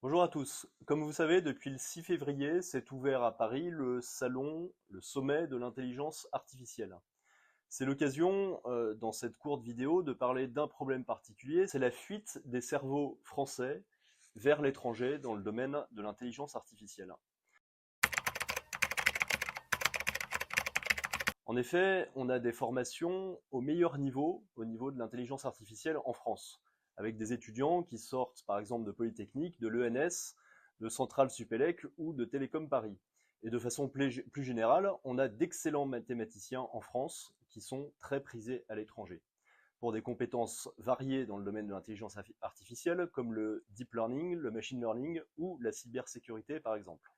Bonjour à tous. Comme vous savez, depuis le 6 février, s'est ouvert à Paris le sommet de l'intelligence artificielle. C'est l'occasion, dans cette courte vidéo, de parler d'un problème particulier, c'est la fuite des cerveaux français vers l'étranger dans le domaine de l'intelligence artificielle. En effet, on a des formations au meilleur niveau, au niveau de l'intelligence artificielle en France, avec des étudiants qui sortent par exemple de Polytechnique, de l'ENS, de Centrale Supélec ou de Télécom Paris. Et de façon plus générale, on a d'excellents mathématiciens en France qui sont très prisés à l'étranger, pour des compétences variées dans le domaine de l'intelligence artificielle, comme le deep learning, le machine learning ou la cybersécurité par exemple.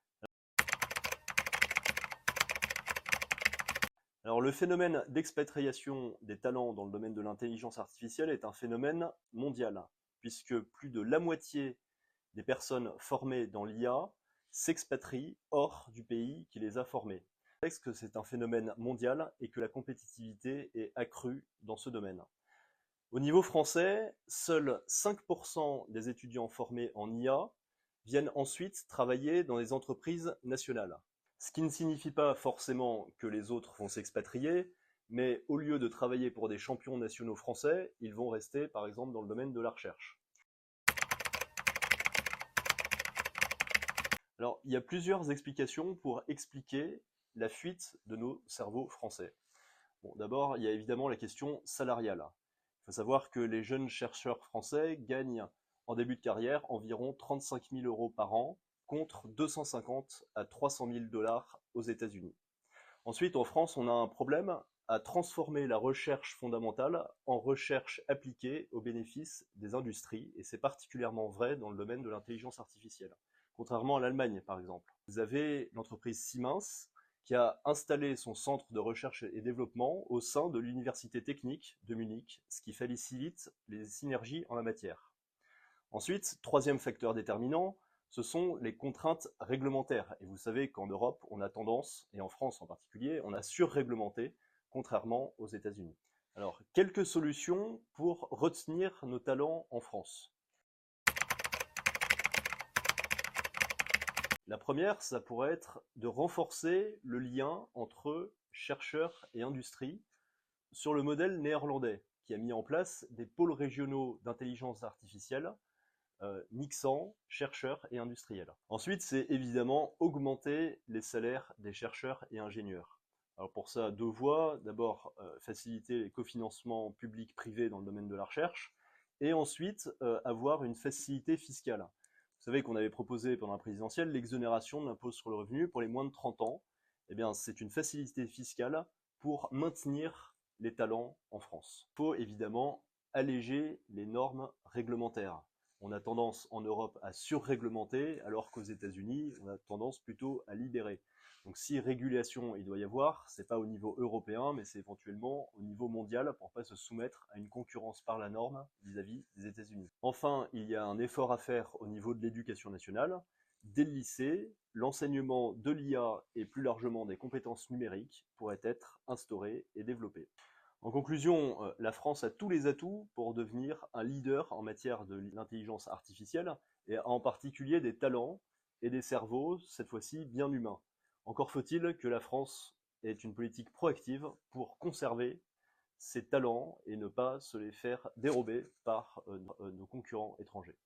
Alors le phénomène d'expatriation des talents dans le domaine de l'intelligence artificielle est un phénomène mondial, puisque plus de la moitié des personnes formées dans l'IA s'expatrient hors du pays qui les a formées. C'est que c'est un phénomène mondial et que la compétitivité est accrue dans ce domaine. Au niveau français, seuls 5% des étudiants formés en IA viennent ensuite travailler dans les entreprises nationales. Ce qui ne signifie pas forcément que les autres vont s'expatrier, mais au lieu de travailler pour des champions nationaux français, ils vont rester par exemple dans le domaine de la recherche. Alors, il y a plusieurs explications pour expliquer la fuite de nos cerveaux français. Bon, d'abord, il y a évidemment la question salariale. Il faut savoir que les jeunes chercheurs français gagnent en début de carrière environ 35 000 euros par an contre 250 à 300 000 dollars aux États-Unis. Ensuite, en France, on a un problème à transformer la recherche fondamentale en recherche appliquée au bénéfice des industries, et c'est particulièrement vrai dans le domaine de l'intelligence artificielle, contrairement à l'Allemagne par exemple. Vous avez l'entreprise Siemens qui a installé son centre de recherche et développement au sein de l'université technique de Munich, ce qui facilite les synergies en la matière. Ensuite, troisième facteur déterminant, ce sont les contraintes réglementaires. Et vous savez qu'en Europe, on a tendance, et en France en particulier, on a surréglementé, contrairement aux États-Unis. Alors, quelques solutions pour retenir nos talents en France. La première, ça pourrait être de renforcer le lien entre chercheurs et industrie sur le modèle néerlandais, qui a mis en place des pôles régionaux d'intelligence artificielle mixant chercheurs et industriels. Ensuite, c'est évidemment augmenter les salaires des chercheurs et ingénieurs. Alors pour ça, deux voies. D'abord, faciliter les cofinancements publics-privés dans le domaine de la recherche, et ensuite, avoir une facilité fiscale. Vous savez qu'on avait proposé pendant la présidentielle l'exonération de l'impôt sur le revenu pour les moins de 30 ans. Eh bien, c'est une facilité fiscale pour maintenir les talents en France. Il faut évidemment alléger les normes réglementaires. On a tendance en Europe à surréglementer, alors qu'aux États-Unis, on a tendance plutôt à libérer. Donc si régulation il doit y avoir, c'est pas au niveau européen, mais c'est éventuellement au niveau mondial pour pas se soumettre à une concurrence par la norme vis-à-vis des États-Unis. Enfin, il y a un effort à faire au niveau de l'éducation nationale. Dès le lycée, l'enseignement de l'IA et plus largement des compétences numériques pourrait être instauré et développé. En conclusion, la France a tous les atouts pour devenir un leader en matière de l'intelligence artificielle, et en particulier des talents et des cerveaux, cette fois-ci bien humains. Encore faut-il que la France ait une politique proactive pour conserver ces talents et ne pas se les faire dérober par nos concurrents étrangers.